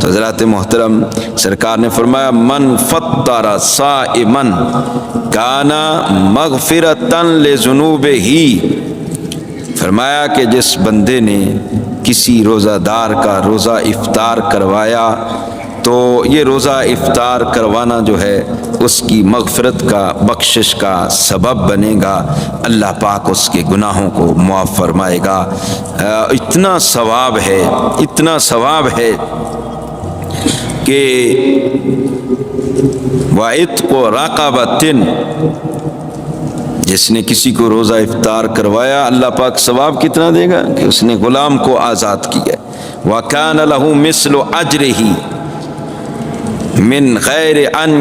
حضرات محترم سرکار نے فرمایا من فطر صائما کان مغفرۃ لذنوبہ، فرمایا کہ جس بندے نے کسی روزہ دار کا روزہ افطار کروایا تو یہ روزہ افطار کروانا جو ہے اس کی مغفرت کا بخشش کا سبب بنے گا، اللہ پاک اس کے گناہوں کو معاف فرمائے گا۔ اتنا ثواب ہے، اتنا ثواب ہے کہ وَعِتْقُ رَقَبَةٍ، جس نے کسی کو روزہ افطار کروایا اللہ پاک ثواب کتنا دے گا کہ اس نے غلام کو آزاد کیا۔ وَكَانَ لَهُ مِثْلُ أَجْرِهِ من غیر ان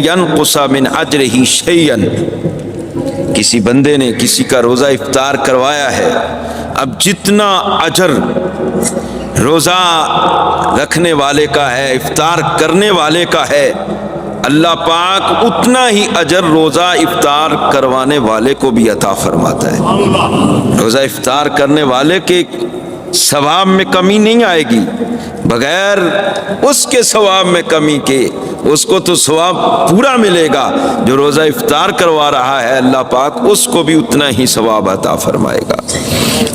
ينقص من اجرہ شیئا، کسی بندے نے کسی کا روزہ افطار کروایا ہے، اب جتنا اجر روزہ رکھنے والے کا ہے، افطار کرنے والے کا ہے، اللہ پاک اتنا ہی اجر روزہ افطار کروانے والے کو بھی عطا فرماتا ہے۔ روزہ افطار کرنے والے کے ثواب میں کمی نہیں آئے گی، بغیر اس کے ثواب میں کمی کے اس کو تو ثواب پورا ملے گا، جو روزہ افطار کروا رہا ہے اللہ پاک اس کو بھی اتنا ہی ثواب عطا فرمائے گا۔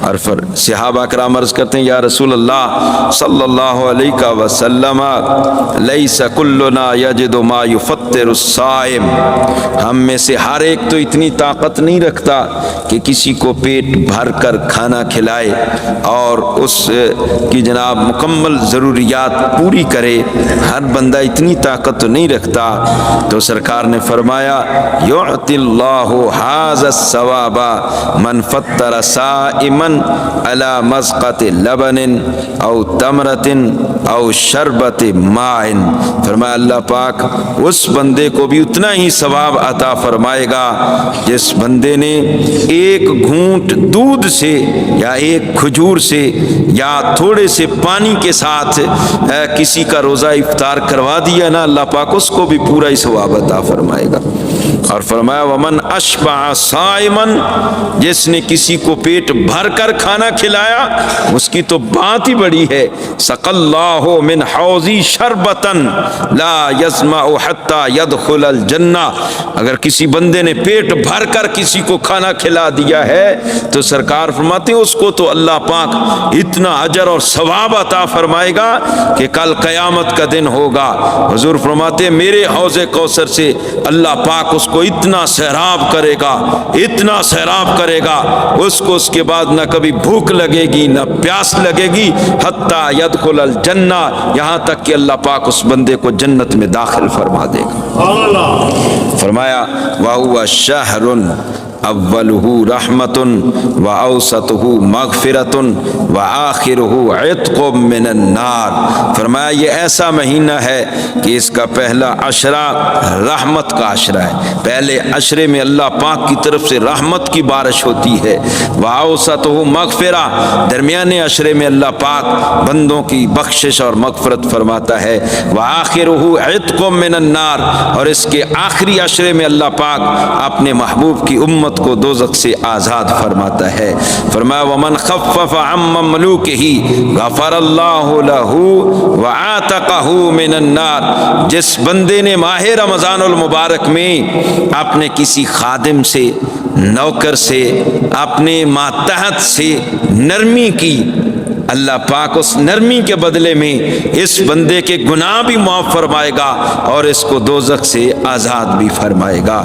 اور صحابہ کرام عرض کرتے ہیں یا رسول اللہ صلی اللہ علیہ وسلم لیس کلنا یجد ما یفطر الصائم، ہم میں سے ہر ایک تو اتنی طاقت نہیں رکھتا کہ کسی کو پیٹ بھر کر کھانا کھلائے اور اس کی جناب مکمل ضروریات پوری کرے، ہر بندہ اتنی طاقت تو نہیں رکھتا۔ تو سرکار نے فرمایا یعطی اللہ ھذا الثواب من فطر صائما علی مذقۃ لبن او تمرۃ او شربۃ ماء، فرمایا اللہ پاک اس بندے کو بھی اتنا ہی ثواب عطا فرمائے گا جس بندے نے ایک گھونٹ دودھ سے یا ایک کھجور سے یا تھوڑے سے پانی کے ساتھ کسی کا روزہ افطار کروا دیا نا، اللہ پاک اس کو بھی پورا ہی ثواب عطا فرمائے گا۔ اور فرمایا ومن اشبع صائما، جس نے کسی کو پیٹ بھر کر کھانا کھلایا اس کی تو بات ہی بڑی ہے، سقى الله من حوضی شربتا لا يظمأ حتى يدخل الجنہ، اگر کسی بندے نے پیٹ بھر کر کسی کو کھانا کھلا دیا ہے تو سرکار فرماتے ہیں اس کو تو اللہ پاک اتنا اجر اور ثواب عطا فرمائے گا کہ کل قیامت کا دن ہوگا، حضور فرماتے ہیں میرے حوض کوثر سے اللہ پاک اس کو اتنا سیراب کرے گا، اتنا سیراب کرے گا، اس کو اس کے بعد نہ کبھی بھوک لگے گی نہ پیاس لگے گی، حتیٰ یدخل الجنہ، یہاں تک کہ اللہ پاک اس بندے کو جنت میں داخل فرما دے گا۔ فرمایا وَهُوَ شَهْرٌ اولہ رحمت واوسطہ مغفرۃ وآخرہ عتق من النار، فرمایا یہ ایسا مہینہ ہے کہ اس کا پہلا عشرہ رحمت کا عشرہ ہے، پہلے عشرے میں اللہ پاک کی طرف سے رحمت کی بارش ہوتی ہے، واوسطہ مغفرہ، درمیانے عشرے میں اللہ پاک بندوں کی بخشش اور مغفرت فرماتا ہے، وآخرہ عتق من النار، اور اس کے آخری عشرے میں اللہ پاک اپنے محبوب کی امت کو دوزخ سے آزاد فرماتا ہے۔ فرمایا ومن خفف عن مملوکہ غفر اللہ لہ وعاتقہ من النار، جس بندے نے ماہ رمضان المبارک میں اپنے کسی خادم سے، نوکر سے، اپنے ماتحت سے نرمی کی، اللہ پاک اس نرمی کے بدلے میں اس بندے کے گناہ بھی معاف فرمائے گا اور اس کو دوزخ سے آزاد بھی فرمائے گا۔